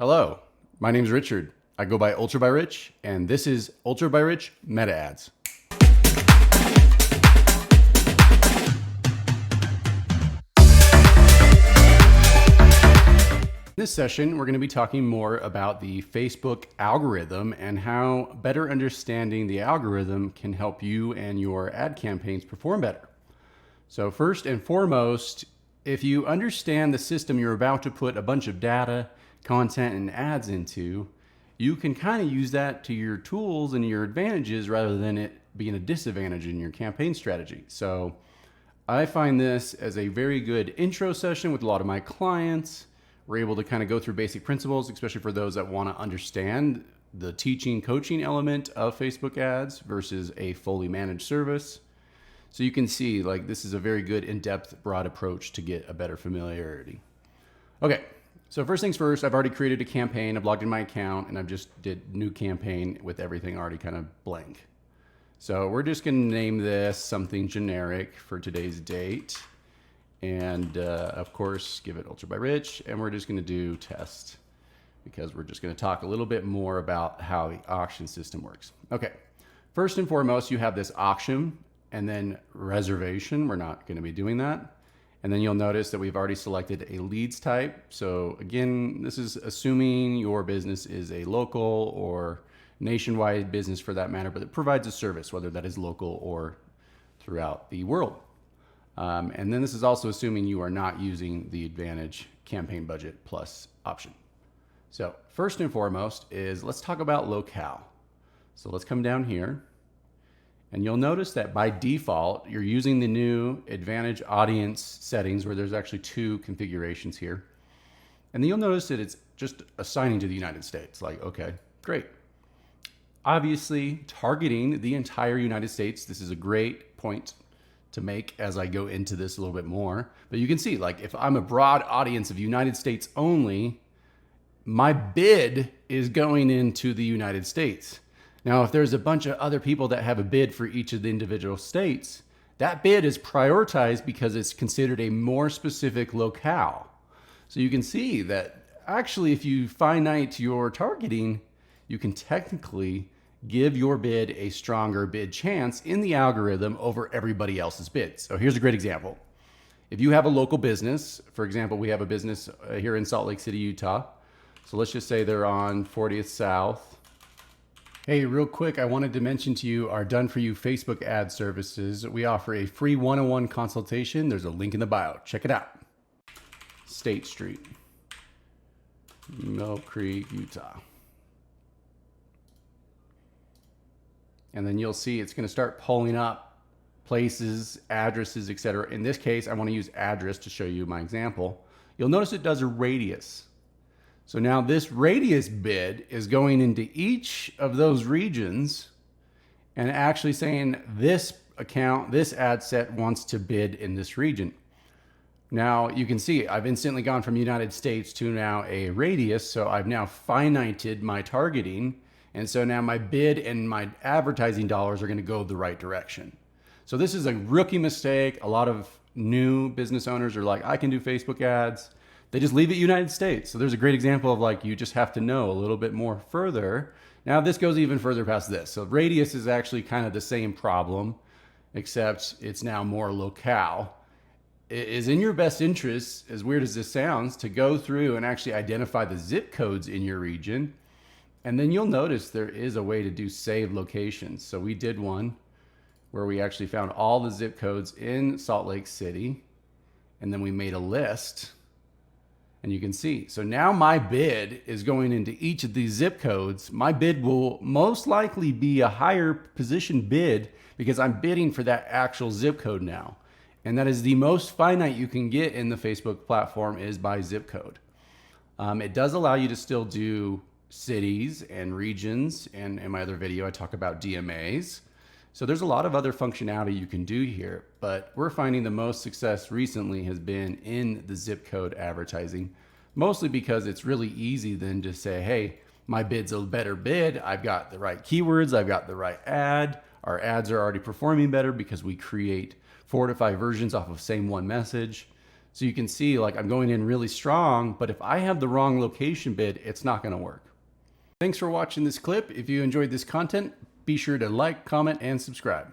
Hello, my name is Richard. I go by ultrabyrich, and this is ultrabyrich meta ads. In this session, we're going to be talking more about the Facebook algorithm and how better understanding the algorithm can help you and your ad campaigns perform better. So first and foremost, if you understand the system you're about to put a bunch of data, content, and ads into, you can kind of use that to your tools and your advantages rather than it being a disadvantage in your campaign strategy. So I find this as a very good intro session with a lot of my clients. We're able to kind of go through basic principles, especially for those that want to understand the teaching, coaching element of Facebook ads versus a fully managed service. So you can see like this is a very good in-depth, broad approach to get a better familiarity. Okay, so first things first, I've already created a campaign. I've logged in my account and I've just did new campaign with everything already kind of blank. So we're just going to name this something generic for today's date. And of course, give it ultrabyrich, and we're just going to do test because we're just going to talk a little bit more about how the auction system works. Okay, first and foremost, you have this auction and then reservation. We're not going to be doing that. And then you'll notice that we've already selected a leads type. So again, this is assuming your business is a local or nationwide business for that matter, but it provides a service, whether that is local or throughout the world. And then this is also assuming you are not using the Advantage campaign budget plus option. So first and foremost is let's talk about locale. So let's come down here and you'll notice that by default, you're using the new Advantage audience settings where there's actually two configurations here. And then you'll notice that it's just assigning to the United States. Like, okay, great. Obviously targeting the entire United States. This is a great point to make as I go into this a little bit more. But you can see, like, if I'm a broad audience of United States only, my bid is going into the United States. Now, if there's a bunch of other people that have a bid for each of the individual states, that bid is prioritized because it's considered a more specific locale. So you can see that actually, if you finite your targeting, you can technically give your bid a stronger bid chance in the algorithm over everybody else's bids. So here's a great example. If you have a local business, for example, we have a business here in Salt Lake City, Utah. So let's just say they're on 40th South. Hey, real quick, I wanted to mention to you our done for you Facebook ad services. We offer a free one-on-one consultation. There's a link in the bio. Check it out. State Street, Mill Creek, Utah. And then you'll see it's going to start pulling up places, addresses, etc. In this case, I want to use address to show you my example. You'll notice it does a radius. So now this radius bid is going into each of those regions and actually saying this account, this ad set wants to bid in this region. Now you can see I've instantly gone from United States to now a radius. So I've now finited my targeting. And so now my bid and my advertising dollars are going to go the right direction. So this is a rookie mistake. A lot of new business owners are like, I can do Facebook ads. They just leave it United States. So there's a great example of like, you just have to know a little bit more further. Now this goes even further past this. So radius is actually kind of the same problem, except it's now more locale. It is in your best interest, as weird as this sounds, to go through and actually identify the zip codes in your region. And then you'll notice there is a way to do save locations. So we did one where we actually found all the zip codes in Salt Lake City. And then we made a list. And you can see, so now my bid is going into each of these zip codes. My bid will most likely be a higher position bid because I'm bidding for that actual zip code now. And that is the most finite you can get in the Facebook platform is by zip code. It does allow you to still do cities and regions, and in my other video I talk about DMAs. So there's a lot of other functionality you can do here, but we're finding the most success recently has been in the zip code advertising, mostly because it's really easy then to say, hey, my bid's a better bid, I've got the right keywords, I've got the right ad, our ads are already performing better because we create 4 to 5 versions off of same one message. So you can see like I'm going in really strong, but if I have the wrong location bid, it's not going to work. Thanks for watching this clip. If you enjoyed this content, be sure to like, comment, and subscribe.